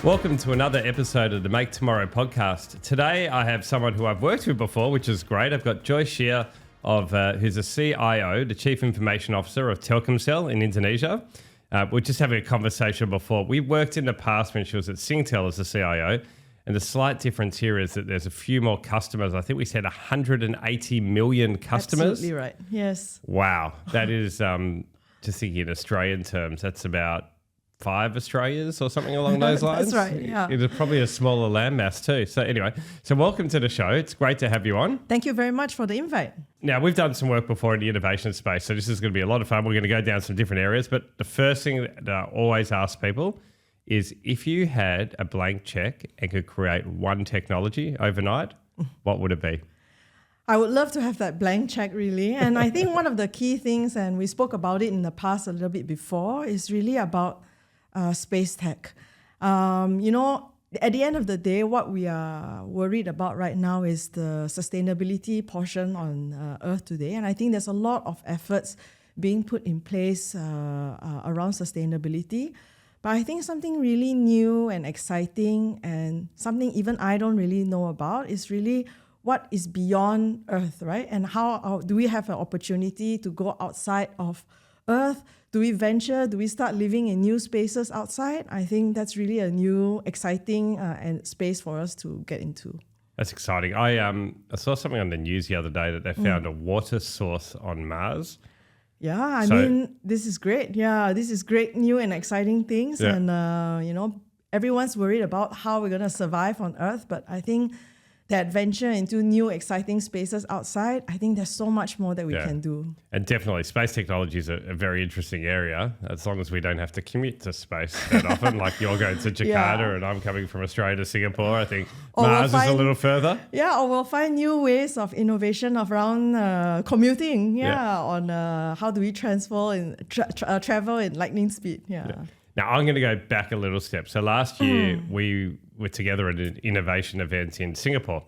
Welcome to another episode of the Make Tomorrow podcast. Today I have someone who I've worked with before, which is great. I've got Joyce Shia, who's a CIO, the Chief Information Officer of Telkomsel in Indonesia. We're just having a conversation before. We worked in the past when she was at Singtel as a CIO, and the slight difference here is that there's a few more customers. I think we said 180 million customers. Absolutely right, yes. Wow. That is, just thinking in Australian terms, that's about 5 Australias or something along those lines. That's right, yeah. It is probably a smaller landmass too. So anyway, so welcome to the show. It's great to have you on. Thank you very much for the invite. Now, we've done some work before in the innovation space, so this is going to be a lot of fun. We're going to go down some different areas, but the first thing that I always ask people is if you had a blank check and could create one technology overnight, what would it be? I would love to have that blank check, really. And I think one of the key things, and we spoke about it in the past a little bit before, is really about space tech. At the end of the day, what we are worried about right now is the sustainability portion on Earth today. And I think there's a lot of efforts being put in place around sustainability. But I think something really new and exciting and something even I don't really know about is really what is beyond Earth, right? And how do we have an opportunity to go outside of Earth? Do we venture? Do we start living in new spaces outside? I think that's really a new, exciting and space for us to get into. That's exciting. I saw something on the news the other day that they found a water source on Mars. Yeah, I mean, this is great. Yeah, this is great, new and exciting things. Yeah. And, everyone's worried about how we're going to survive on Earth. But I think that venture into new, exciting spaces outside, I think there's so much more that we can do. And definitely, space technology is a very interesting area, as long as we don't have to commute to space that often. Like you're going to Jakarta and I'm coming from Australia to Singapore. I think Mars is a little further. Yeah, or we'll find new ways of innovation around commuting. On how do we travel in lightning speed. Yeah. Now, I'm going to go back a little step. So last year, we were together at an innovation event in Singapore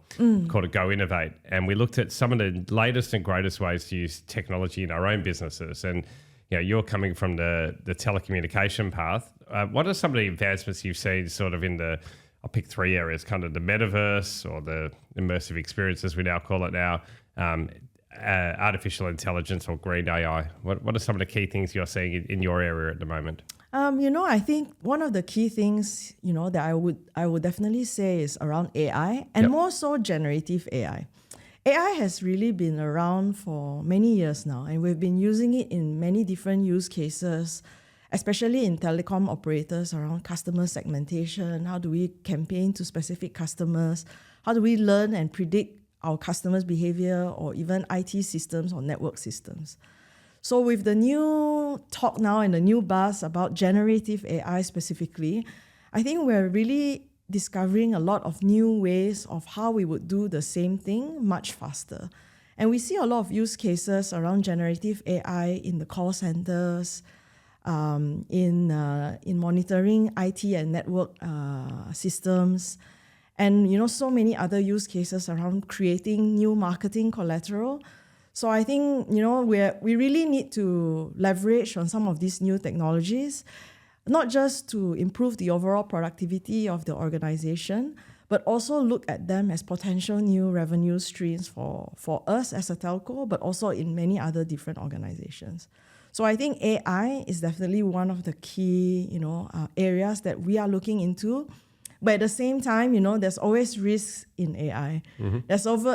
called Go Innovate. And we looked at some of the latest and greatest ways to use technology in our own businesses. And you're coming from the telecommunication path. What are some of the advancements you've seen sort of in I'll pick 3 areas, kind of the metaverse or the immersive experience, as we now call it now, artificial intelligence or green AI? What are some of the key things you're seeing in your area at the moment? I think one of the key things, that I would definitely say is around AI and more so generative AI. AI has really been around for many years now, and we've been using it in many different use cases, especially in telecom operators around customer segmentation. How do we campaign to specific customers? How do we learn and predict our customers' behavior, or even IT systems or network systems? So with the new talk now and the new buzz about generative AI specifically, I think we're really discovering a lot of new ways of how we would do the same thing much faster. And we see a lot of use cases around generative AI in the call centers, in monitoring IT and network systems, and so many other use cases around creating new marketing collateral. So I think, we really need to leverage on some of these new technologies, not just to improve the overall productivity of the organization, but also look at them as potential new revenue streams for us as a telco, but also in many other different organizations. So I think AI is definitely one of the key, areas that we are looking into. But at the same time, there's always risks in AI. Mm-hmm.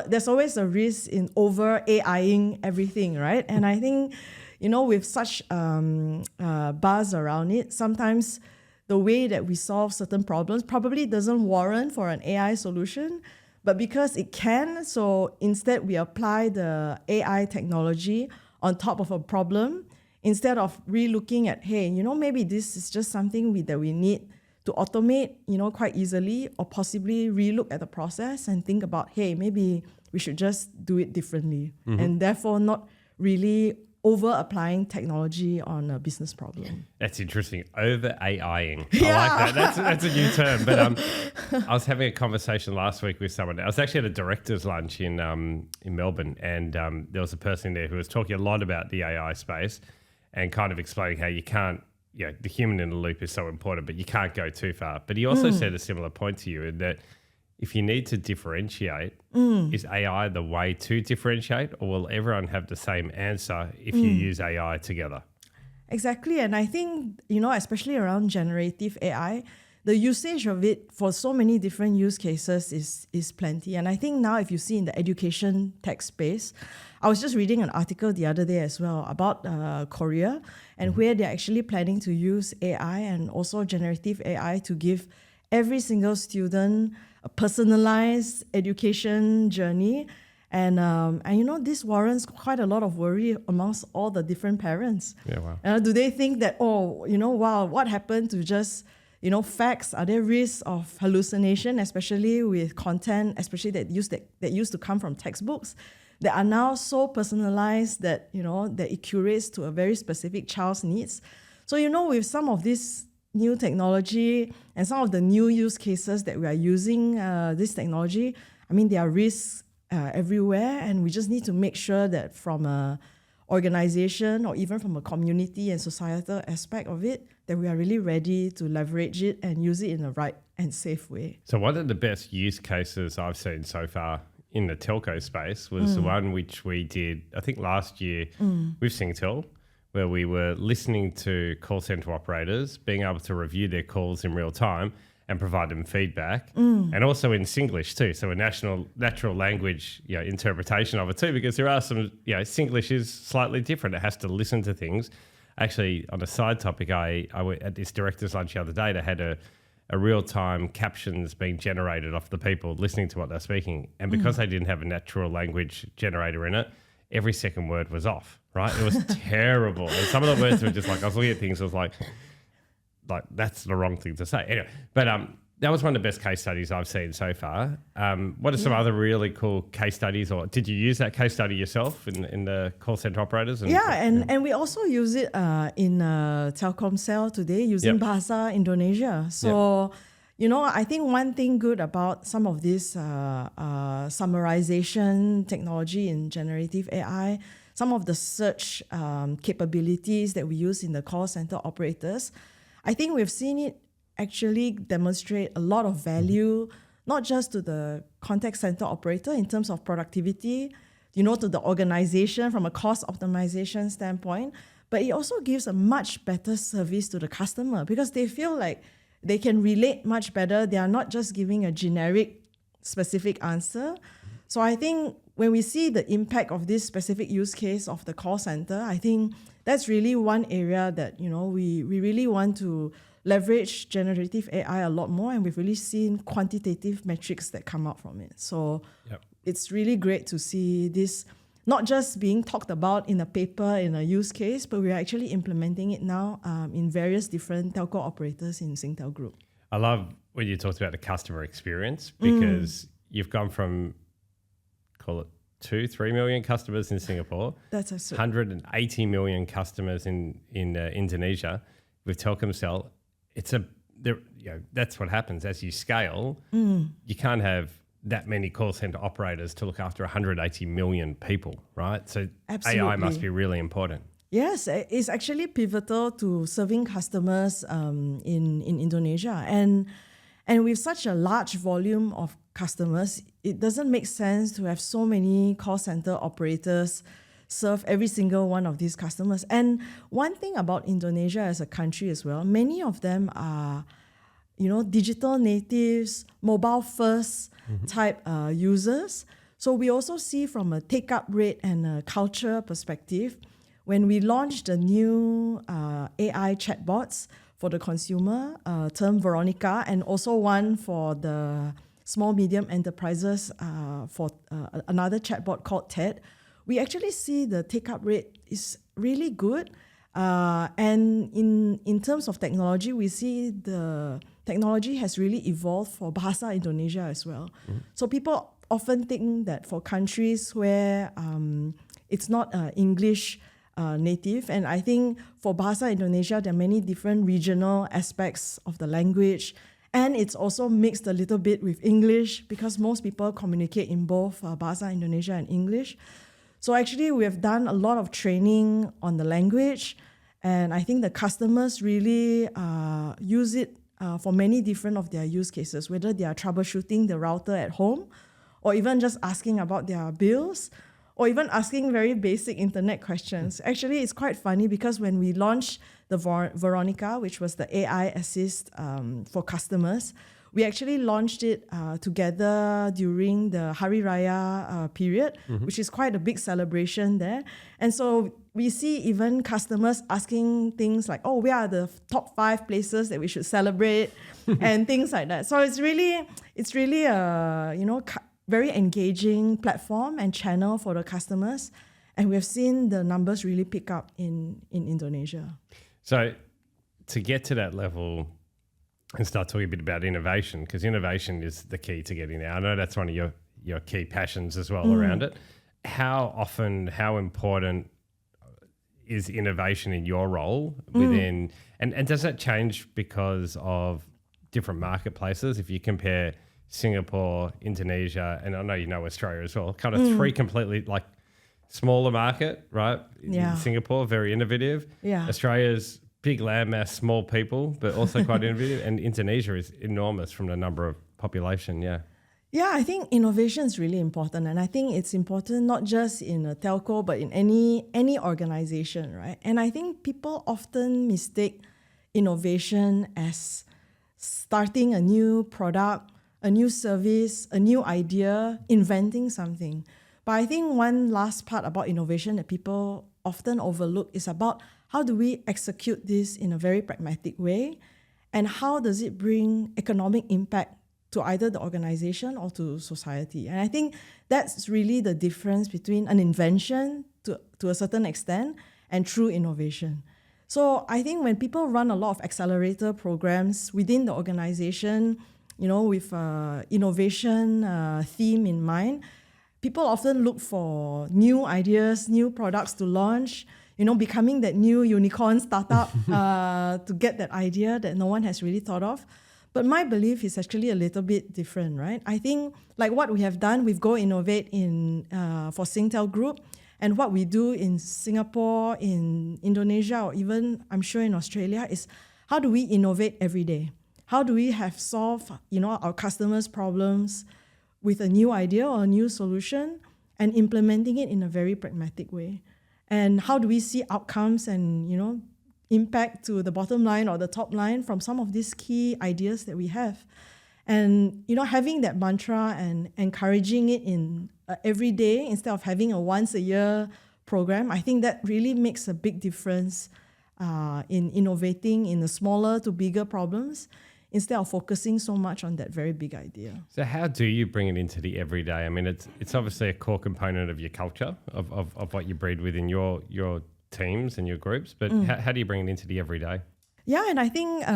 There's always a risk in over AIing everything, right? And I think, with such buzz around it, sometimes the way that we solve certain problems probably doesn't warrant for an AI solution, but because it can, so instead we apply the AI technology on top of a problem, instead of re-looking at, hey, maybe this is just something that we need to automate, quite easily, or possibly relook at the process and think about, hey, maybe we should just do it differently, and therefore not really over applying technology on a business problem. That's interesting. Over AIing. I like that. That's a new term. But I was having a conversation last week with someone. I was actually at a director's lunch in Melbourne, and there was a person there who was talking a lot about the AI space and kind of explaining how you can't the human in the loop is so important, but you can't go too far. But he also said a similar point to you in that if you need to differentiate, is AI the way to differentiate, or will everyone have the same answer if you use AI together? Exactly. And I think, especially around generative AI, the usage of it for so many different use cases is plenty. And I think now if you see in the education tech space, I was just reading an article the other day as well about Korea and where they're actually planning to use AI and also generative AI to give every single student a personalized education journey. And this warrants quite a lot of worry amongst all the different parents. Yeah, wow. Do they think that, wow, what happened to just facts? Are there risks of hallucination, especially with content, especially that used to come from textbooks, that are now so personalized that that it curates to a very specific child's needs? So with some of this new technology and some of the new use cases that we are using this technology, I mean, there are risks everywhere, and we just need to make sure that from a organization or even from a community and societal aspect of it, that we are really ready to leverage it and use it in the right and safe way. So one of the best use cases I've seen so far in the telco space was the one which we did, I think last year with Singtel, where we were listening to call center operators, being able to review their calls in real time and provide them feedback, and also in Singlish too. So a natural language interpretation of it too, because there are some, Singlish is slightly different. It has to listen to things. Actually, on a side topic, I went at this director's lunch the other day. They had a real-time captions being generated off the people listening to what they're speaking. And because they didn't have a natural language generator in it, every second word was off, right? It was terrible. And some of the words were just like, I was looking at things, I was like that's the wrong thing to say. Anyway, but that was one of the best case studies I've seen so far. What are some other really cool case studies, or did you use that case study yourself in the call center operators? And we also use it in Telkomsel today using Bahasa Indonesia. So, I think one thing good about some of this summarization technology in generative AI, some of the search capabilities that we use in the call center operators, I think we've seen it actually demonstrate a lot of value, not just to the contact center operator in terms of productivity, to the organization from a cost optimization standpoint, but it also gives a much better service to the customer because they feel like they can relate much better. They are not just giving a generic, specific answer. So I think when we see the impact of this specific use case of the call center, I think that's really one area that, we really want to leverage generative AI a lot more, and we've really seen quantitative metrics that come out from it. So it's really great to see this not just being talked about in a paper, in a use case, but we're actually implementing it now in various different telco operators in Singtel Group. I love when you talked about the customer experience because you've gone from, call it 2-3 million customers in Singapore, that's 180 million customers in Indonesia with Telkomsel. That's what happens as you scale. You can't have that many call center operators to look after 180 million people, right? So absolutely. AI must be really important. Yes, it's actually pivotal to serving customers in Indonesia. And with such a large volume of customers, it doesn't make sense to have so many call center operators serve every single one of these customers. And one thing about Indonesia as a country as well, many of them are, digital natives, mobile first type users. So we also see from a take-up rate and a culture perspective, when we launched the new AI chatbots for the consumer, term Veronica, and also one for the small, medium enterprises for another chatbot called TED, we actually see the take-up rate is really good. And in terms of technology, we see the technology has really evolved for Bahasa Indonesia as well. So people often think that for countries where it's not English native, and I think for Bahasa Indonesia, there are many different regional aspects of the language, and it's also mixed a little bit with English because most people communicate in both Bahasa Indonesia and English. So actually, we have done a lot of training on the language, And I think the customers really use it for many different of their use cases, whether they are troubleshooting the router at home, or even just asking about their bills, or even asking very basic internet questions. Actually, it's quite funny because when we launched the Veronica, which was the AI assist for customers, we actually launched it together during the Hari Raya period, which is quite a big celebration there. And so we see even customers asking things like, oh, where are the top 5 places that we should celebrate and things like that. So it's really a very engaging platform and channel for the customers. And we've seen the numbers really pick up in Indonesia. So to get to that level and start talking a bit about innovation, because innovation is the key to getting there. I know that's one of your key passions as well around it. How often, how important is innovation in your role within, and does that change because of different marketplaces? If you compare Singapore, Indonesia, and I know you know Australia as well, kind of 3 completely like smaller market, right? Yeah. Singapore, very innovative. Yeah. Australia's big landmass, small people, but also quite innovative. And Indonesia is enormous from the number of population, yeah. Yeah, I think innovation is really important. And I think it's important not just in a telco, but in any organization, right? And I think people often mistake innovation as starting a new product, a new service, a new idea, inventing something. But I think one last part about innovation that people often overlook is about how do we execute this in a very pragmatic way, and how does it bring economic impact to either the organization or to society. And I think that's really the difference between an invention to a certain extent and true innovation. So I think when people run a lot of accelerator programs within the organization, with innovation theme in mind, people often look for new ideas, new products to launch, becoming that new unicorn startup to get that idea that no one has really thought of. But my belief is actually a little bit different, right? I think like what we have done with Go Innovate for Singtel Group, and what we do in Singapore, in Indonesia, or even I'm sure in Australia, is how do we innovate every day? How do we have solved our customers' problems with a new idea or a new solution and implementing it in a very pragmatic way? And how do we see outcomes and impact to the bottom line or the top line from some of these key ideas that we have? And having that mantra and encouraging it in every day instead of having a once a year program, I think that really makes a big difference in innovating in the smaller to bigger problems, instead of focusing so much on that very big idea. So how do you bring it into the everyday? I mean, it's obviously a core component of your culture, of what you breed within your teams and your groups, but how do you bring it into the everyday? Yeah, and I think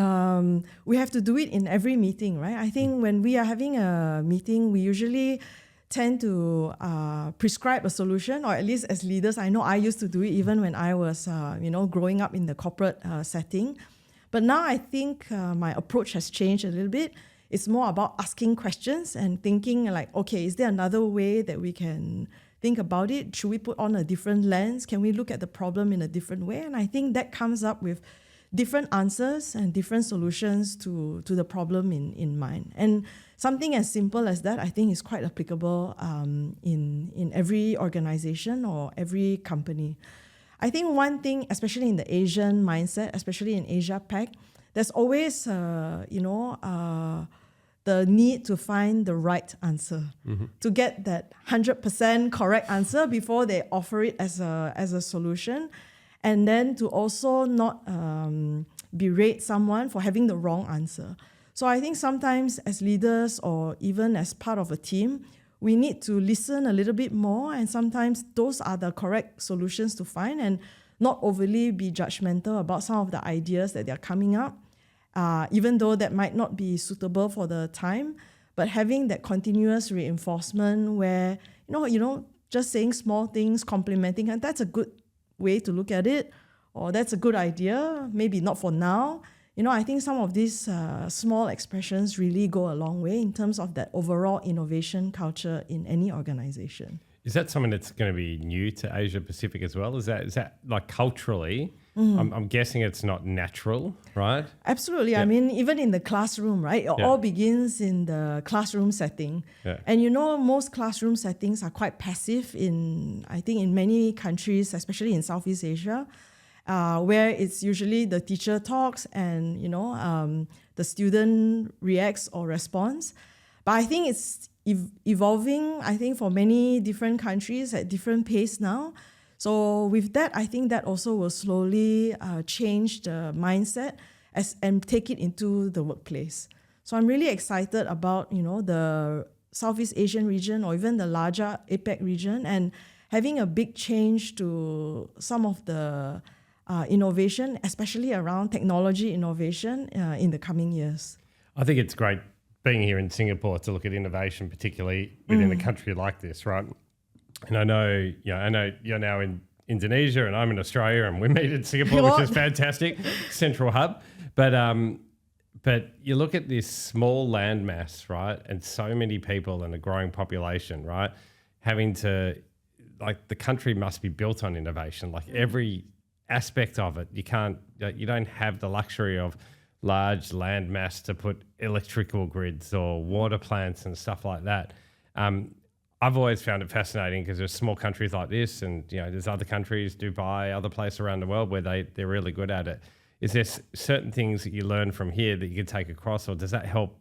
we have to do it in every meeting, right? I think when we are having a meeting, we usually tend to prescribe a solution, or at least as leaders, I know I used to do it even when I was growing up in the corporate setting. But now I think my approach has changed a little bit. It's more about asking questions and thinking like, okay, is there another way that we can think about it? Should we put on a different lens? Can we look at the problem in a different way? And I think that comes up with different answers and different solutions to the problem in mind. And something as simple as that, I think, is quite applicable in every organization or every company. I think one thing, especially in the Asian mindset, especially in Asia Pac, there's always, the need to find the right answer, to get that 100% correct answer before they offer it as a solution, and then to also not berate someone for having the wrong answer. So I think sometimes as leaders or even as part of a team, we need to listen a little bit more, and sometimes those are the correct solutions to find, and not overly be judgmental about some of the ideas that they're coming up, even though that might not be suitable for the time. But having that continuous reinforcement where, just saying small things, complimenting, and that's a good way to look at it, or that's a good idea, maybe not for now. I think some of these small expressions really go a long way in terms of that overall innovation culture in any organization. Is that something that's going to be new to Asia Pacific as well? Is that like culturally, I'm guessing it's not natural, right? Absolutely. Yeah. I mean, even in the classroom, right? It all begins in the classroom setting. Yeah. And most classroom settings are quite passive I think in many countries, especially in Southeast Asia, where it's usually the teacher talks and, the student reacts or responds. But I think it's evolving, I think, for many different countries at different pace now. So with that, I think that also will slowly change the mindset and take it into the workplace. So I'm really excited about, the Southeast Asian region or even the larger APEC region and having a big change to some of the innovation, especially around technology innovation in the coming years. I think it's great being here in Singapore to look at innovation, particularly within a country like this, right? And I know you're now in Indonesia and I'm in Australia and we meet in Singapore, which is fantastic, central hub. But you look at this small landmass, right? And so many people and a growing population, right? The country must be built on innovation. Like every aspect of it, you don't have the luxury of large land mass to put electrical grids or water plants and stuff like that. I've always found it fascinating because there's small countries like this and there's other countries, Dubai, other places around the world where they're really good at it. Is there certain things that you learn from here that you can take across, or does that help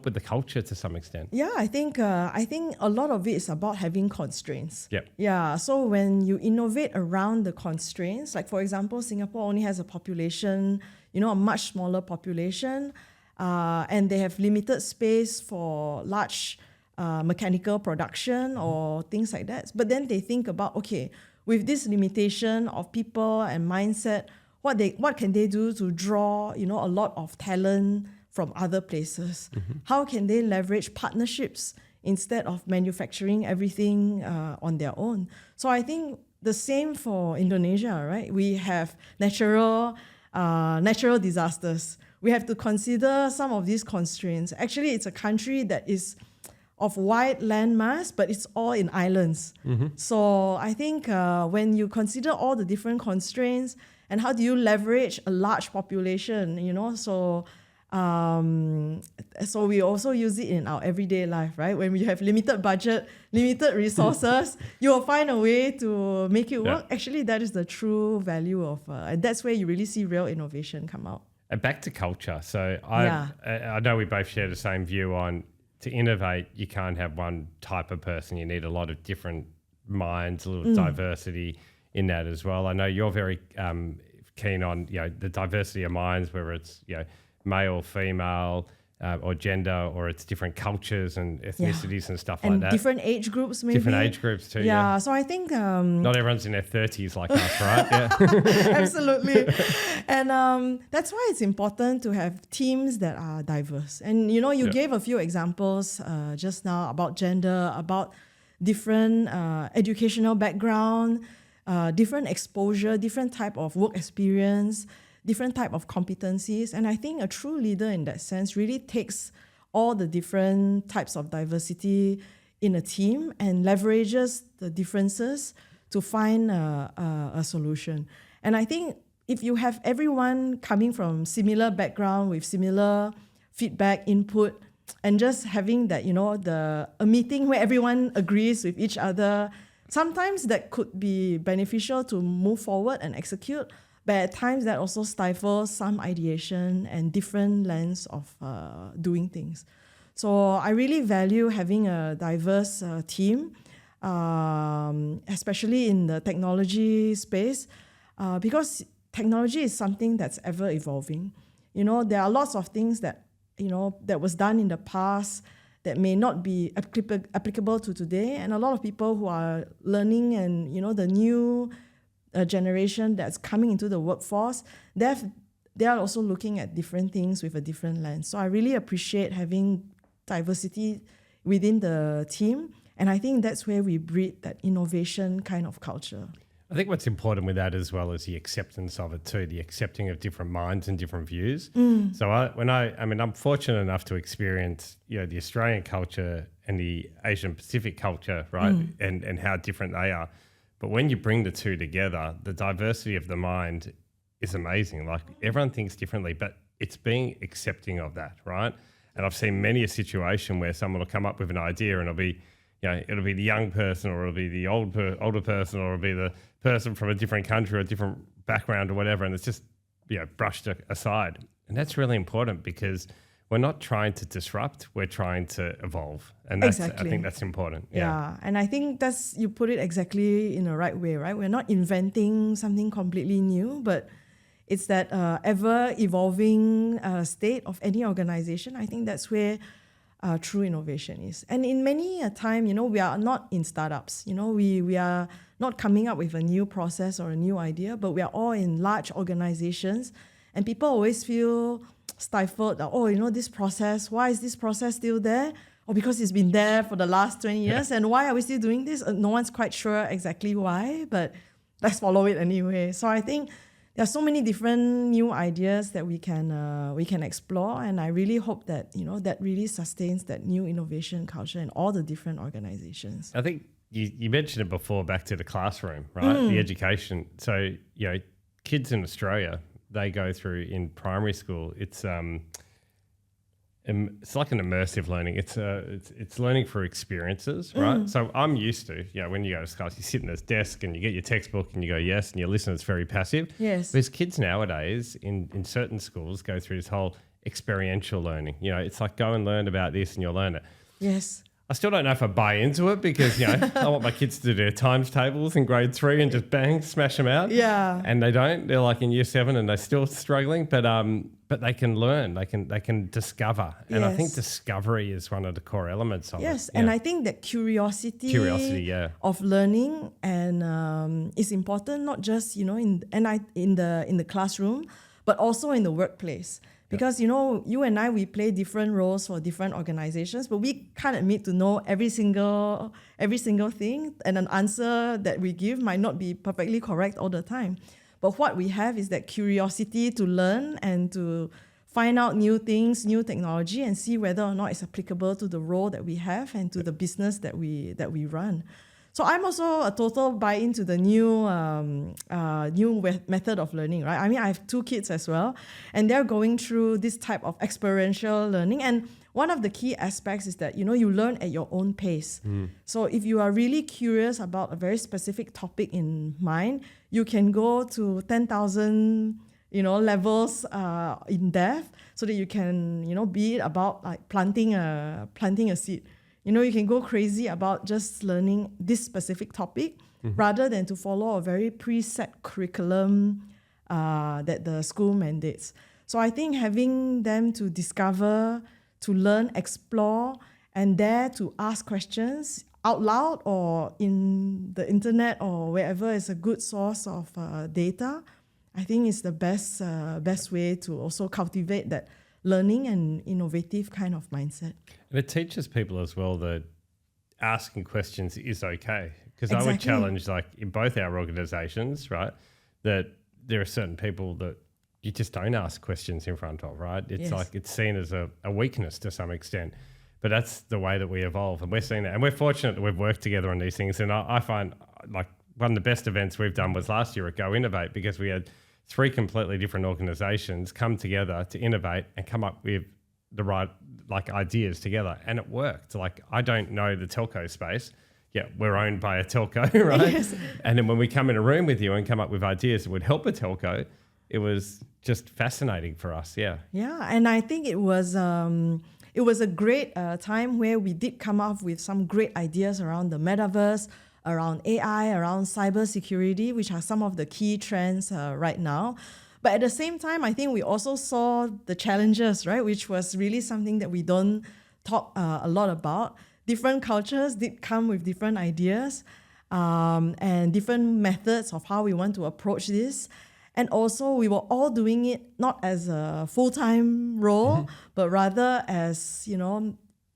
with the culture to some extent? Yeah, I think a lot of it is about having constraints. Yep. Yeah, so when you innovate around the constraints, like for example, Singapore only has a population, a much smaller population, and they have limited space for large mechanical production or things like that. But then they think about, okay, with this limitation of people and mindset, what can they do to draw, a lot of talent from other places? How can they leverage partnerships instead of manufacturing everything on their own? So I think the same for Indonesia, right? We have natural disasters. We have to consider some of these constraints. Actually, it's a country that is of wide landmass, but it's all in islands. So I think when you consider all the different constraints and how do you leverage a large population, so we also use it in our everyday life, right? When we have limited budget, limited resources, you will find a way to make it work. Actually, that is the true value of, and that's where you really see real innovation come out. And back to culture. So I know we both share the same view on, to innovate, you can't have one type of person. You need a lot of different minds, a little diversity in that as well. I know you're very keen on the diversity of minds, whether it's male, female, or gender, or it's different cultures and ethnicities and stuff like that. And different age groups, maybe. Different age groups too. Yeah. So I think not everyone's in their 30s like us, right? Yeah. Absolutely. And that's why it's important to have teams that are diverse. And you gave a few examples just now about gender, about different educational background, different exposure, different type of work experience, different type of competencies. And I think a true leader in that sense really takes all the different types of diversity in a team and leverages the differences to find a solution. And I think if you have everyone coming from similar background with similar feedback, input, and just having that, a meeting where everyone agrees with each other, sometimes that could be beneficial to move forward and execute. But at times that also stifles some ideation and different lens of doing things. So I really value having a diverse team, especially in the technology space, because technology is something that's ever evolving. There are lots of things that, that was done in the past that may not be applicable to today. And a lot of people who are learning and, the new generation that's coming into the workforce, they are also looking at different things with a different lens. So I really appreciate having diversity within the team. And I think that's where we breed that innovation kind of culture. I think what's important with that as well is the acceptance of it too, the accepting of different minds and different views. So I'm fortunate enough to experience, the Australian culture and the Asian Pacific culture, right? And how different they are. But when you bring the two together, the diversity of the mind is amazing. Like everyone thinks differently, but it's being accepting of that, right? And I've seen many a situation where someone will come up with an idea and it'll be the young person, or it'll be the older person, or it'll be the person from a different country or a different background or whatever, and it's just brushed aside. And that's really important because we're not trying to disrupt, we're trying to evolve. And that's, Exactly. I think that's important. Yeah, and I think you put it exactly in the right way, right? We're not inventing something completely new, but it's that ever-evolving state of any organization. I think that's where true innovation is. And in many a time, we are not in startups. We are not coming up with a new process or a new idea, but we are all in large organizations, and people always feel stifled. This process, why is this process still there? Or because it's been there for the last 20 years, and why are we still doing this? No one's quite sure exactly why, but let's follow it anyway. So I think there are so many different new ideas that we can explore, and I really hope that that really sustains that new innovation culture in all the different organizations. I think you mentioned it before, back to the classroom, right? The education. So kids in Australia, they go through in primary school. It's like an immersive learning. It's learning through experiences, right? So I'm used to, when you go to class, you sit in this desk and you get your textbook and you go yes, and you listen. It's very passive. Yes. Whereas kids nowadays in certain schools go through this whole experiential learning. It's like go and learn about this and you'll learn it. Yes. I still don't know if I buy into it because, I want my kids to do their times tables in grade 3 and just bang, smash them out. Yeah. And they don't. They're like in year 7 and they're still struggling, but they can learn. They can discover. And I think discovery is one of the core elements of it. Yes, and I think that curiosity of learning and is important, not just in the classroom, but also in the workplace. Because you and I, we play different roles for different organizations, but we can't admit to know every single thing, and an answer that we give might not be perfectly correct all the time. But what we have is that curiosity to learn and to find out new things, new technology, and see whether or not it's applicable to the role that we have and to the business that we run. So I'm also a total buy into the new method of learning, right? I mean, I have 2 kids as well, and they're going through this type of experiential learning. And one of the key aspects is that, you learn at your own pace. So if you are really curious about a very specific topic in mind, you can go to 10,000, levels in depth, so that you can, be it about like planting a seed. You can go crazy about just learning this specific topic rather than to follow a very preset curriculum that the school mandates. So I think having them to discover, to learn, explore, and dare to ask questions out loud or in the internet or wherever is a good source of data, I think is the best way to also cultivate that learning and innovative kind of mindset. And it teaches people as well that asking questions is okay. Because Exactly. I would challenge, like in both our organizations, right, that there are certain people that you just don't ask questions in front of, right? It's like it's seen as a weakness to some extent. But that's the way that we evolve. And we're seeing that. And we're fortunate that we've worked together on these things. And I find like one of the best events we've done was last year at Go Innovate, because we had 3 completely different organizations come together to innovate and come up with the right ideas together, and it worked. Like, I don't know the telco space. Yeah, we're owned by a telco, right? Yes. And then when we come in a room with you and come up with ideas that would help a telco, it was just fascinating for us. Yeah. Yeah, and I think it was a great time where we did come up with some great ideas around the metaverse, around AI, around cybersecurity, which are some of the key trends right now. But at the same time, I think we also saw the challenges, right, which was really something that we don't talk a lot about. Different cultures did come with different ideas and different methods of how we want to approach this. And also, we were all doing it not as a full-time role, but rather as,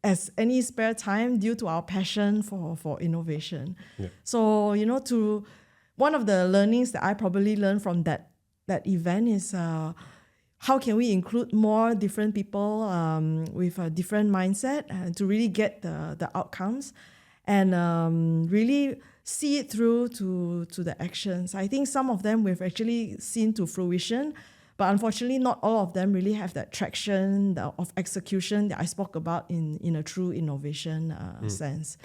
as any spare time due to our passion for innovation. Yeah. So, one of the learnings that I probably learned from that event is how can we include more different people with a different mindset to really get the outcomes, and really see it through to the actions. I think some of them we've actually seen to fruition, but unfortunately not all of them really have that traction of execution that I spoke about in a true innovation sense.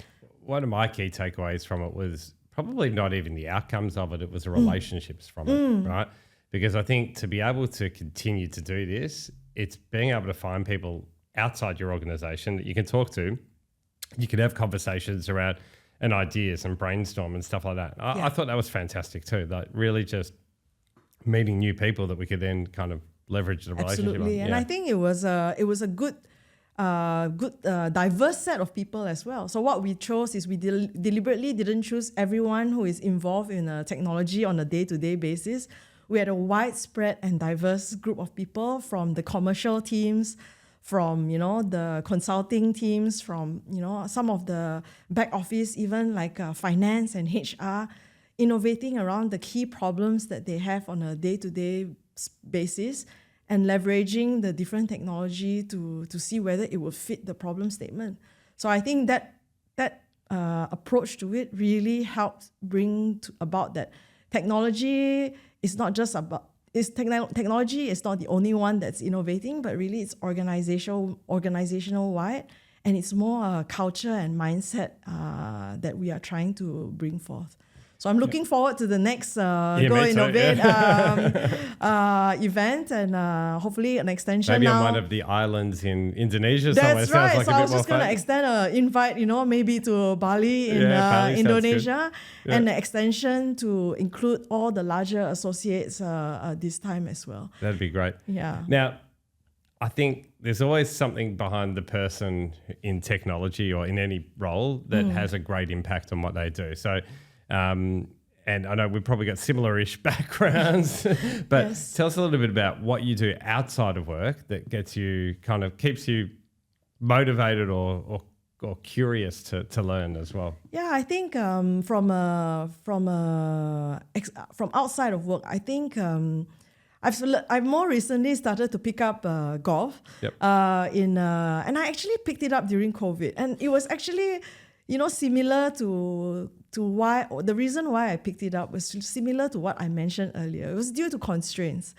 One of my key takeaways from it was probably not even the outcomes of it, it was the relationships from it, right? Because I think to be able to continue to do this, it's being able to find people outside your organization that you can talk to. You can have conversations around and ideas and brainstorm and stuff like that. I thought that was fantastic too. Like really just meeting new people that we could then kind of leverage the relationship. Absolutely, and I think it was a good diverse set of people as well. So what we chose is we deliberately didn't choose everyone who is involved in technology on a day-to-day basis. We had a widespread and diverse group of people from the commercial teams, from the consulting teams, from some of the back office, even like finance and HR, innovating around the key problems that they have on a day-to-day basis, and leveraging the different technology to see whether it will fit the problem statement. So I think that approach to it really helps bring about that technology is not just about. Technology is not the only one that's innovating, but really it's organizational wide, and it's more culture and mindset that we are trying to bring forth. So I'm looking forward to the next Go Innovate event, and hopefully an extension. Maybe now. on one of the islands in Indonesia. That's right. Like so I was just going to extend an invite, maybe to Bali in Bali Indonesia, and an extension to include all the larger associates this time as well. That'd be great. Yeah. Now, I think there's always something behind the person in technology or in any role that has a great impact on what they do. So, and I know we've probably got similar-ish backgrounds, but yes. Tell us a little bit about what you do outside of work that gets you keeps you motivated or curious to learn as well. Yeah, I think from outside of work, I think I've more recently started to pick up golf. Yep. And I actually picked it up during COVID, and it was actually similar to why the reason why I picked it up was similar to what I mentioned earlier. It was due to constraints.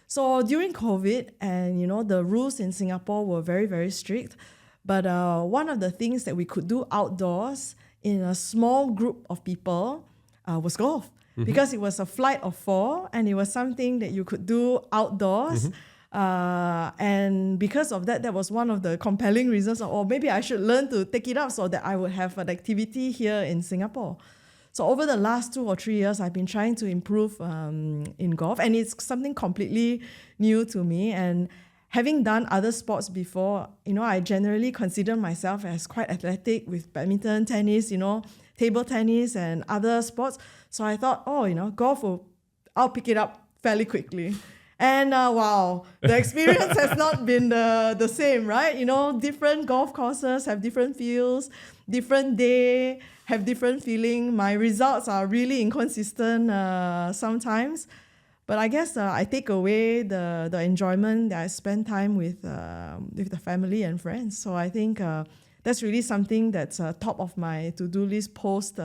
So during COVID, and the rules in Singapore were very, very strict. But one of the things that we could do outdoors in a small group of people was golf, because it was a flight of 4, and it was something that you could do outdoors. And because of that was one of the compelling reasons, maybe I should learn to take it up so that I would have an activity here in Singapore. So over the last 2 or 3 years, I've been trying to improve in golf, and it's something completely new to me. And having done other sports before, I generally consider myself as quite athletic with badminton, tennis, table tennis and other sports. So I thought, golf, I'll pick it up fairly quickly. And wow, the experience has not been the same, right? Different golf courses have different feels, different day have different feeling. My results are really inconsistent sometimes. But I guess I take away the enjoyment that I spend time with the family and friends. So I think that's really something that's top of my to-do list post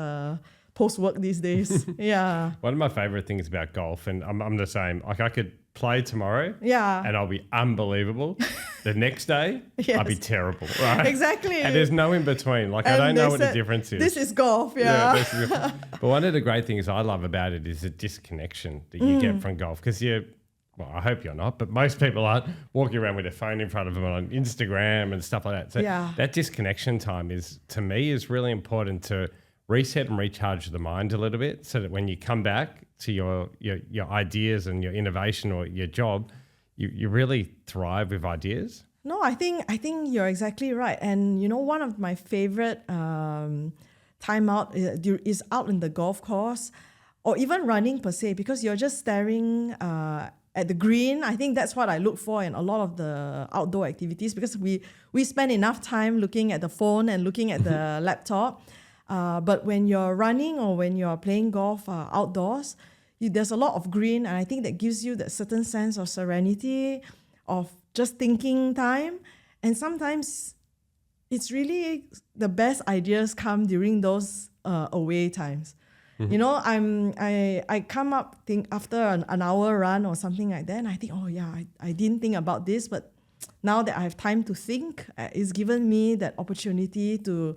work these days. Yeah. One of my favorite things about golf, and I'm the same. Like I could play tomorrow, and I'll be unbelievable. The next day, yes. I'll be terrible, right? Exactly. And there's no in between. Like and I don't know what the difference is. This is golf, yeah. But one of the great things I love about it is the disconnection that you get from golf, because I hope you're not, but most people aren't walking around with their phone in front of them on Instagram and stuff like that. So that disconnection time to me is really important to reset and recharge the mind a little bit, so that when you come back to your ideas and your innovation or your job, you really thrive with ideas. No, I think you're exactly right. And one of my favorite time out is out in the golf course, or even running per se, because you're just staring at the green. I think that's what I look for in a lot of the outdoor activities, because we spend enough time looking at the phone and looking at the laptop. But when you're running or when you're playing golf outdoors, there's a lot of green, and I think that gives you that certain sense of serenity, of just thinking time. And sometimes it's really the best ideas come during those away times. You know, I come up think after an hour run or something like that, and I think, oh yeah, I didn't think about this, but now that I have time to think, it's given me that opportunity to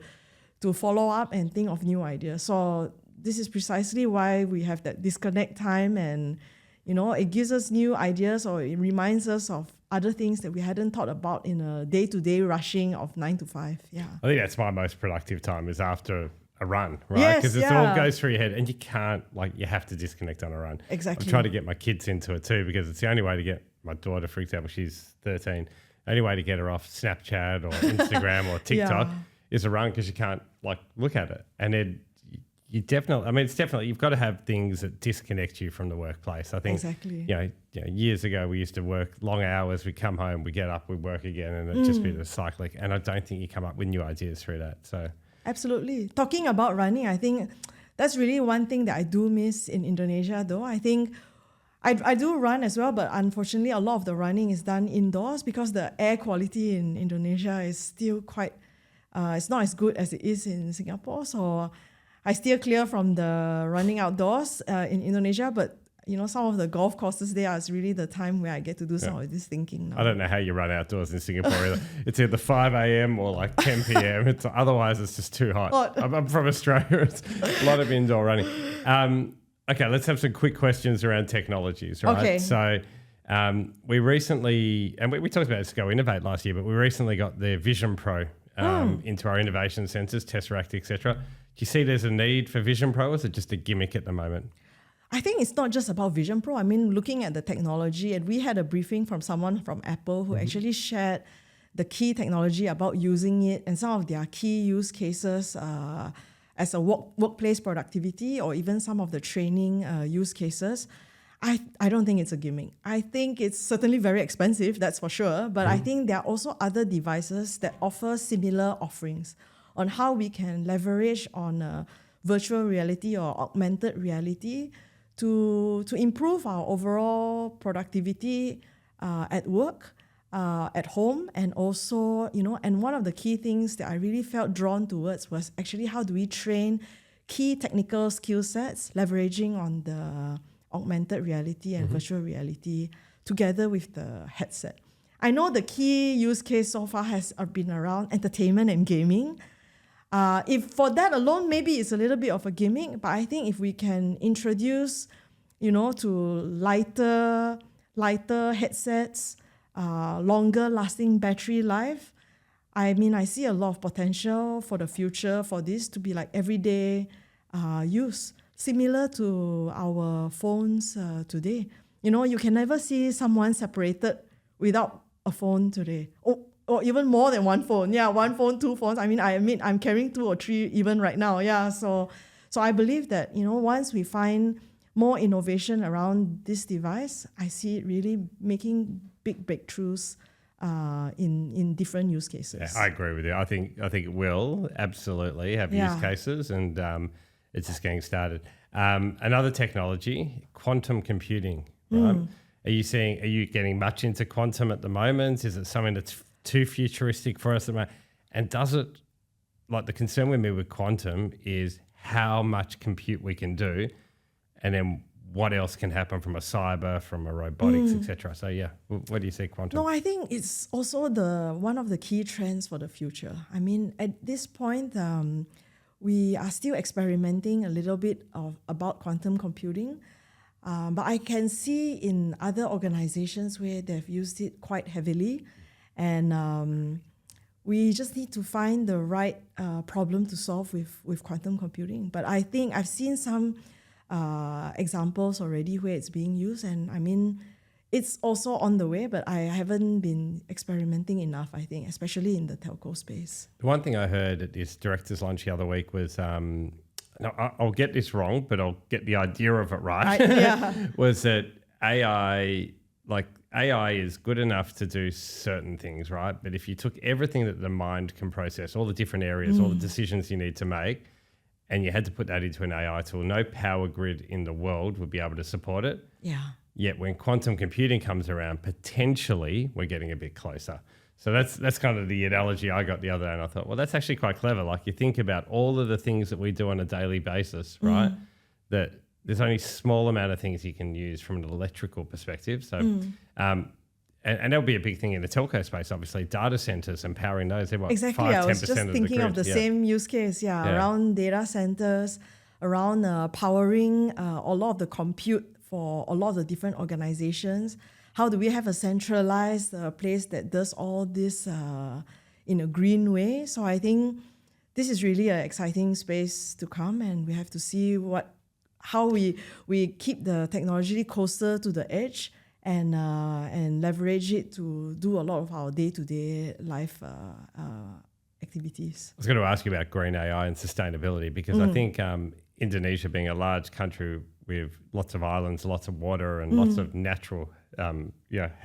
follow up and think of new ideas. So this is precisely why we have that disconnect time, and you know, it gives us new ideas, or it reminds us of other things that we hadn't thought about in a day-to-day rushing of 9 to 5. Yeah, I think that's my most productive time is after a run, right? Because it all goes through your head, and you can't, like, you have to disconnect on a run. Exactly. I'm trying to get my kids into it too, because it's the only way to get my daughter, for example, she's 13. Only way to get her off Snapchat or Instagram or TikTok is a run, because you can't like look at it. And then you definitely, I mean, it's definitely, you've got to have things that disconnect you from the workplace. I think, exactly. you know, years ago we used to work long hours, we come home, we get up, we work again, and it'd just be the cyclic. And I don't think you come up with new ideas through that. So absolutely. Talking about running, I think that's really one thing that I do miss in Indonesia, though. I think I do run as well, but unfortunately a lot of the running is done indoors because the air quality in Indonesia is still quite, it's not as good as it is in Singapore. So I steer clear from the running outdoors in Indonesia, but you know, some of the golf courses there is really the time where I get to do some of this thinking now. I don't know how you run outdoors in Singapore either. It's either 5 a.m. or like 10 p.m. Otherwise it's just too hot. I'm from Australia. It's a lot of indoor running. Okay, let's have some quick questions around technologies, right? Okay. So we recently, and we talked about Go Innovate last year, but we recently got the Vision Pro into our innovation centres, Tesseract, etc. Do you see there's a need for Vision Pro, or is it just a gimmick at the moment? I think it's not just about Vision Pro. I mean, looking at the technology, and we had a briefing from someone from Apple who actually shared the key technology about using it and some of their key use cases as a workplace productivity, or even some of the training use cases. I don't think it's a gimmick. I think it's certainly very expensive, that's for sure. But I think there are also other devices that offer similar offerings on how we can leverage on virtual reality or augmented reality to improve our overall productivity at work, at home, and also, you know, and one of the key things that I really felt drawn towards was actually how do we train key technical skill sets, leveraging on the augmented reality and virtual reality together with the headset. I know the key use case so far has been around entertainment and gaming. If for that alone, maybe it's a little bit of a gimmick, but I think if we can introduce, you know, to lighter headsets, longer lasting battery life, I mean, I see a lot of potential for the future for this to be like everyday use, similar to our phones today. You know, you can never see someone separated without a phone today. Or even more than one phone. Yeah, one phone, two phones. I mean, I'm carrying 2 or 3 even right now. Yeah, so I believe that, you know, once we find more innovation around this device, I see it really making big breakthroughs in different use cases. Yeah, I agree with you. I think it will absolutely have use cases, and it's just getting started. Another technology, quantum computing, right? Are you getting much into quantum at the moment? Is it something that's too futuristic for us? And does it, like, the concern with me with quantum is how much compute we can do, and then what else can happen from a cyber, from a robotics, etc. So yeah, what do you see quantum? No, I think it's also one of the key trends for the future. I mean, at this point, we are still experimenting a little bit about quantum computing, but I can see in other organizations where they've used it quite heavily. And we just need to find the right problem to solve with quantum computing. But I think I've seen some examples already where it's being used. And I mean, it's also on the way, but I haven't been experimenting enough, I think, especially in the telco space. The one thing I heard at this director's lunch the other week was, now I'll get this wrong, but I'll get the idea of it right, was that AI is good enough to do certain things, right? But if you took everything that the mind can process, all the different areas, all the decisions you need to make, and you had to put that into an AI tool, no power grid in the world would be able to support it. Yeah. Yet when quantum computing comes around, potentially we're getting a bit closer. So that's kind of the analogy I got the other day, and I thought, well, that's actually quite clever. Like, you think about all of the things that we do on a daily basis, right? that there's only a small amount of things you can use from an electrical perspective. So, and that'll be a big thing in the telco space, obviously. Data centers and powering those. They're what, Exactly. 5, I was 10% just of thinking the of the same use case, around data centers, around powering a lot of the compute for a lot of the different organizations. How do we have a centralized place that does all this in a green way? So I think this is really an exciting space to come, and we have to see how we keep the technology closer to the edge and leverage it to do a lot of our day-to-day life activities. I was going to ask you about green AI and sustainability, because I think Indonesia, being a large country with lots of islands, lots of water, and lots of natural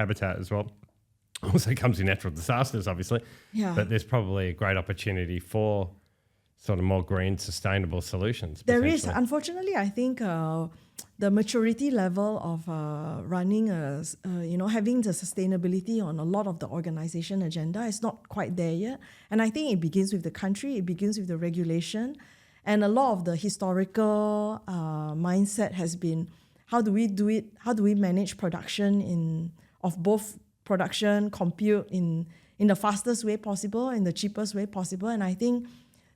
habitat as well, also comes in natural disasters, obviously. Yeah. But there's probably a great opportunity for sort of more green, sustainable solutions. There is. Unfortunately, I think the maturity level of running, having the sustainability on a lot of the organization agenda is not quite there yet. And I think it begins with the country, it begins with the regulation. And a lot of the historical mindset has been, how do we do it? How do we manage production of both production, compute in the fastest way possible, in the cheapest way possible? And I think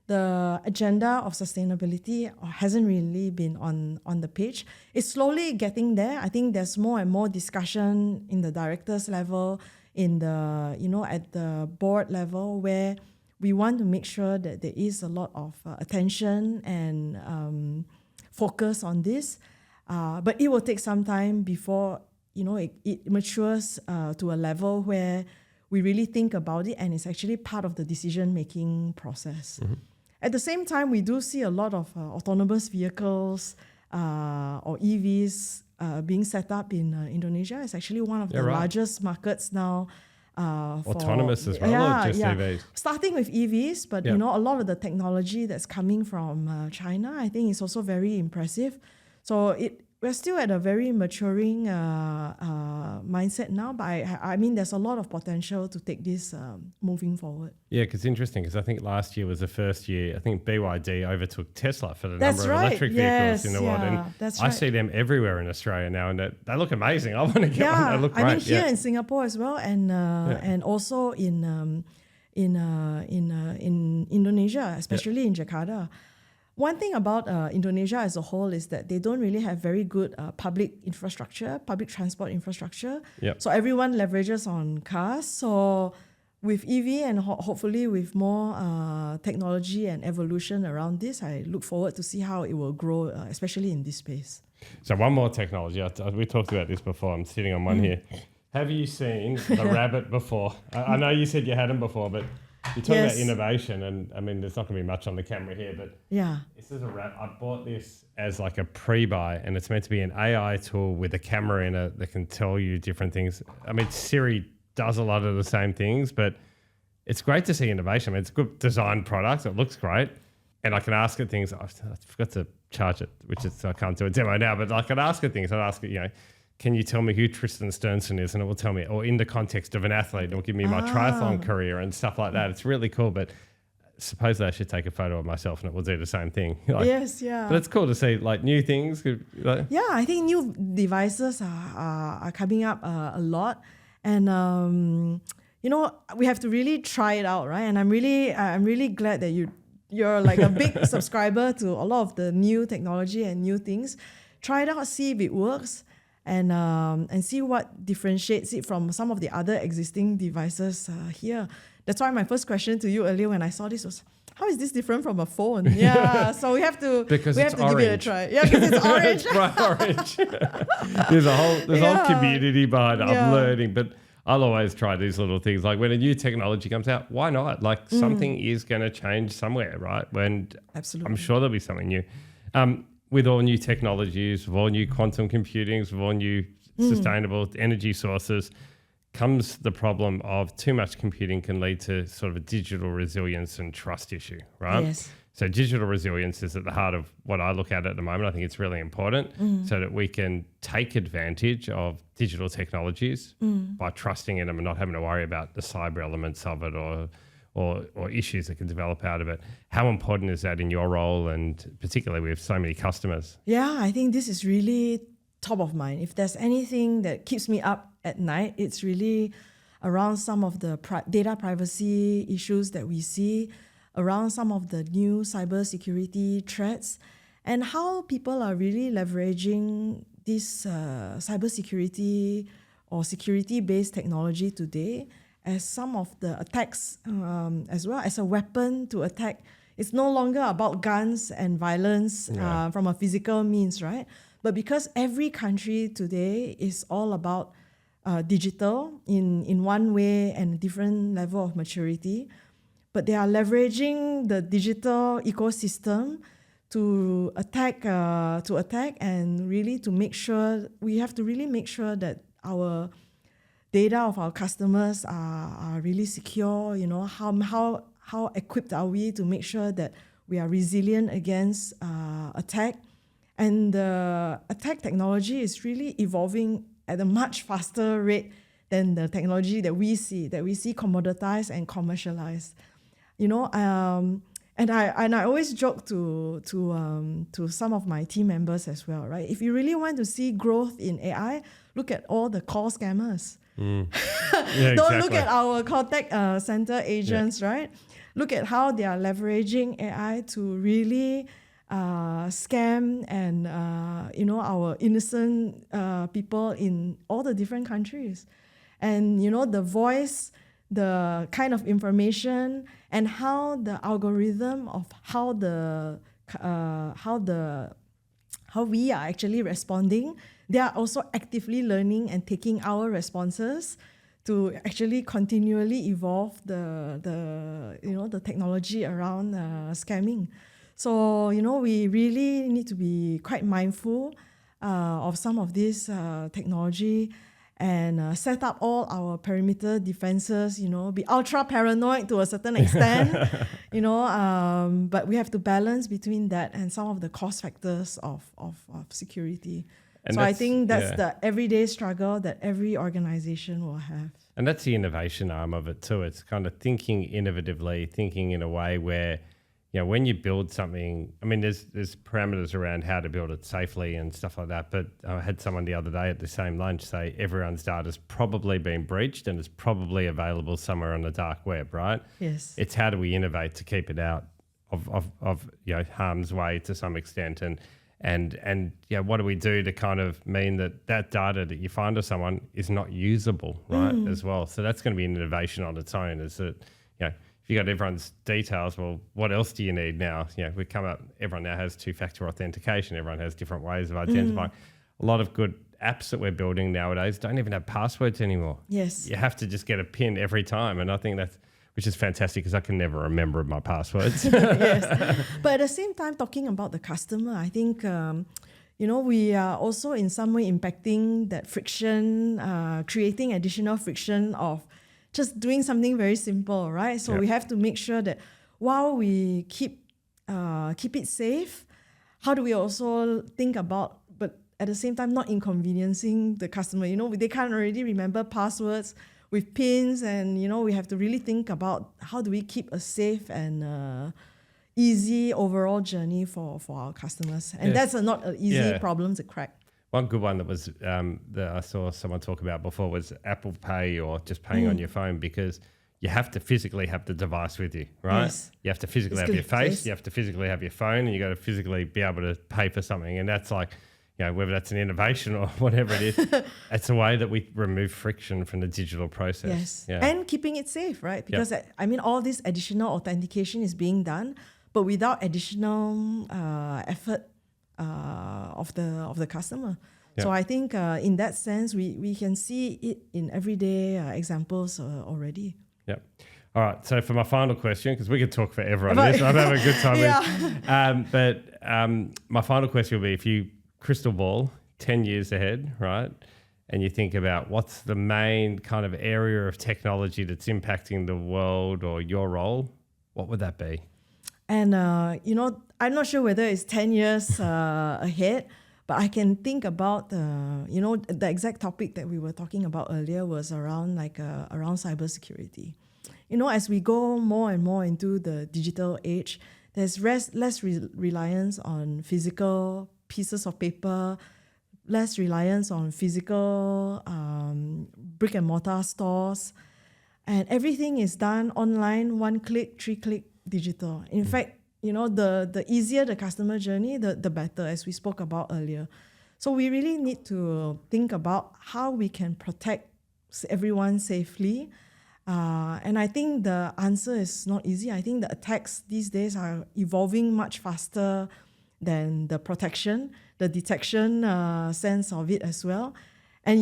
the agenda of sustainability hasn't really been on the page. It's slowly getting there. I think there's more and more discussion in the directors level, in the at the board level, where we want to make sure that there is a lot of attention and focus on this. But it will take some time before it matures to a level where we really think about it and it's actually part of the decision-making process. Mm-hmm. At the same time, we do see a lot of autonomous vehicles or EVs being set up in Indonesia. It's actually one of the largest markets now. Autonomous as well, or just EVs? Starting with EVs, but a lot of the technology that's coming from China, I think is also very impressive. So we're still at a very maturing mindset now, but I mean, there's a lot of potential to take this moving forward. Yeah, because it's interesting, because I think last year was the first year, I think BYD overtook Tesla for the number of electric vehicles in the world. And I see them everywhere in Australia now, and they look amazing. I want to get one. They look great. I mean, here in Singapore as well, and also in Indonesia, especially in Jakarta. One thing about Indonesia as a whole is that they don't really have very good public transport infrastructure. Yep. So everyone leverages on cars. So with EV and hopefully with more technology and evolution around this, I look forward to see how it will grow, especially in this space. So one more technology. We talked about this before. I'm sitting on one here. Have you seen the rabbit before? I know you said you had them before, but you talk about innovation, and I mean, there's not going to be much on the camera here, but this is a wrap. I bought this as like a pre-buy, and it's meant to be an AI tool with a camera in it that can tell you different things. I mean, Siri does a lot of the same things, but it's great to see innovation. I mean, it's a good design product. It looks great, and I can ask it things. I forgot to charge it, I can't do a demo now, but I can ask it things. I'd ask it, can you tell me who Tristan Sternson is? And it will tell me, or in the context of an athlete, it will give me my triathlon career and stuff like that. It's really cool, but supposedly I should take a photo of myself and it will do the same thing. But it's cool to see new things. Yeah, I think new devices are coming up a lot. And, we have to really try it out, right? And I'm really glad that you're like a big subscriber to a lot of the new technology and new things. Try it out, see if it works. And see what differentiates it from some of the other existing devices here. That's why my first question to you earlier when I saw this was, how is this different from a phone? Yeah, so we have to give it a try. Yeah, because it's orange. It's bright orange. There's a whole community behind it. I'm learning, but I'll always try these little things. Like when a new technology comes out, why not? Like something is going to change somewhere, right? Absolutely. I'm sure there'll be something new. With all new technologies, with all new quantum computings, with all new sustainable energy sources, comes the problem of too much computing can lead to sort of a digital resilience and trust issue, right? Yes. So digital resilience is at the heart of what I look at the moment. I think it's really important so that we can take advantage of digital technologies by trusting in them and not having to worry about the cyber elements of it or or issues that can develop out of it. How important is that in your role, and particularly with so many customers? Yeah, I think this is really top of mind. If there's anything that keeps me up at night, it's really around some of the data privacy issues that we see, around some of the new cybersecurity threats, and how people are really leveraging this cybersecurity or security-based technology today as some of the attacks as well as a weapon to attack. It's no longer about guns and violence from a physical means, right? But because every country today is all about digital in one way and a different level of maturity, but they are leveraging the digital ecosystem to attack and really to make sure, we have to really make sure that our data of our customers are really secure. You know, how equipped are we to make sure that we are resilient against attack? And the attack technology is really evolving at a much faster rate than the technology that we see commoditized and commercialized. You know, and I always joke to some of my team members as well, right? If you really want to see growth in AI, look at all the call scammers. Yeah, Don't exactly. look at our contact center agents, right? Look at how they are leveraging AI to really scam and our innocent people in all the different countries. And the voice, the kind of information, and how the algorithm of how we are actually responding, they are also actively learning and taking our responses to actually continually evolve the technology around scamming. So we really need to be quite mindful of some of this technology and set up all our perimeter defenses. Be ultra paranoid to a certain extent. But we have to balance between that and some of the cost factors of security. And so I think that's the everyday struggle that every organization will have. And that's the innovation arm of it too. It's kind of thinking innovatively, thinking in a way where, when you build something, I mean, there's parameters around how to build it safely and stuff like that. But I had someone the other day at the same lunch say everyone's data's probably been breached and it's probably available somewhere on the dark web, right? Yes. It's how do we innovate to keep it out of harm's way to some extent, and what do we do to kind of mean that data that you find of someone is not usable, right, as well? So that's going to be an innovation on its own. Is that, if you got everyone's details, well, what else do you need now? We come up, everyone now has two-factor authentication. Everyone has different ways of identifying. A lot of good apps that we're building nowadays don't even have passwords anymore. Yes. You have to just get a PIN every time. And I think which is fantastic because I can never remember my passwords. Yes. But at the same time, talking about the customer, I think, we are also in some way impacting that friction, creating additional friction of just doing something very simple, right? So we have to make sure that while we keep it safe, how do we also think about, but at the same time, not inconveniencing the customer? They can't already remember passwords with pins, and we have to really think about how do we keep a safe and easy overall journey for our customers. And that's not an easy problem to crack. One good one that was that I saw someone talk about before was Apple Pay or just paying on your phone, because you have to physically have the device with you, right? Yes. You have to physically have your face, you have to physically have your phone, and you got to physically be able to pay for something. And that's like, whether that's an innovation or whatever it is, it's a way that we remove friction from the digital process. Yes. Yeah. And keeping it safe, right? Because all this additional authentication is being done, but without additional effort of the customer. Yep. So I think in that sense, we can see it in everyday examples already. Yep. All right. So for my final question, because we could talk forever on this, I'm having a good time. But my final question will be, if you crystal ball 10 years ahead, right, and you think about what's the main kind of area of technology that's impacting the world or your role, what would that be? And, I'm not sure whether it's 10 years ahead, but I can think about, the exact topic that we were talking about earlier was around around cybersecurity. as we go more and more into the digital age, there's less reliance on physical pieces of paper, less reliance on physical brick and mortar stores, and everything is done online, 1 click, 3 click digital. In fact, the easier the customer journey, the better, as we spoke about earlier. So we really need to think about how we can protect everyone safely. And I think the answer is not easy. I think the attacks these days are evolving much faster than the protection, the detection sense of it as well. And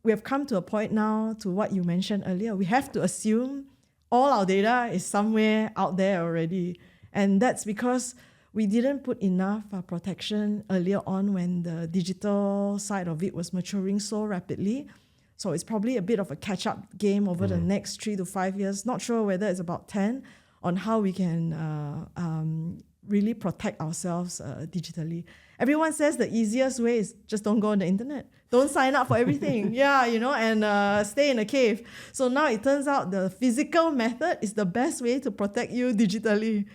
we have come to a point now, to what you mentioned earlier, we have to assume all our data is somewhere out there already. And that's because we didn't put enough protection earlier on when the digital side of it was maturing so rapidly. So it's probably a bit of a catch-up game over the next 3 to 5 years. Not sure whether it's about 10, on how we can really protect ourselves digitally. Everyone says the easiest way is just don't go on the internet. Don't sign up for everything. And stay in a cave. So now it turns out the physical method is the best way to protect you digitally.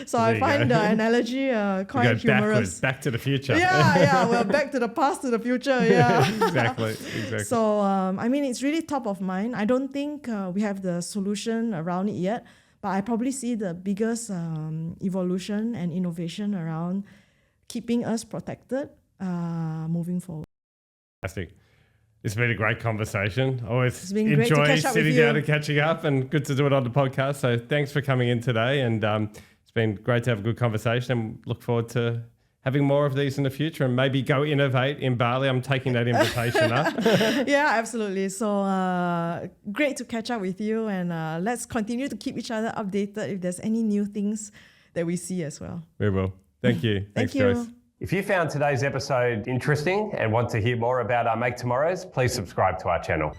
So I find the analogy quite humorous. Back to the future. Well, back to the past, to the future. Yeah. Exactly. So, it's really top of mind. I don't think we have the solution around it yet, but I probably see the biggest evolution and innovation around keeping us protected moving forward. Fantastic. It's been a great conversation. Always enjoy sitting down and catching up, and good to do it on the podcast. So thanks for coming in today, and it's been great to have a good conversation, and look forward to having more of these in the future, and maybe go innovate in Bali. I'm taking that invitation up. Yeah, absolutely. So great to catch up with you, and let's continue to keep each other updated if there's any new things that we see as well. We will. Thank you. Thanks, Joyce. If you found today's episode interesting and want to hear more about our Make Tomorrows, please subscribe to our channel.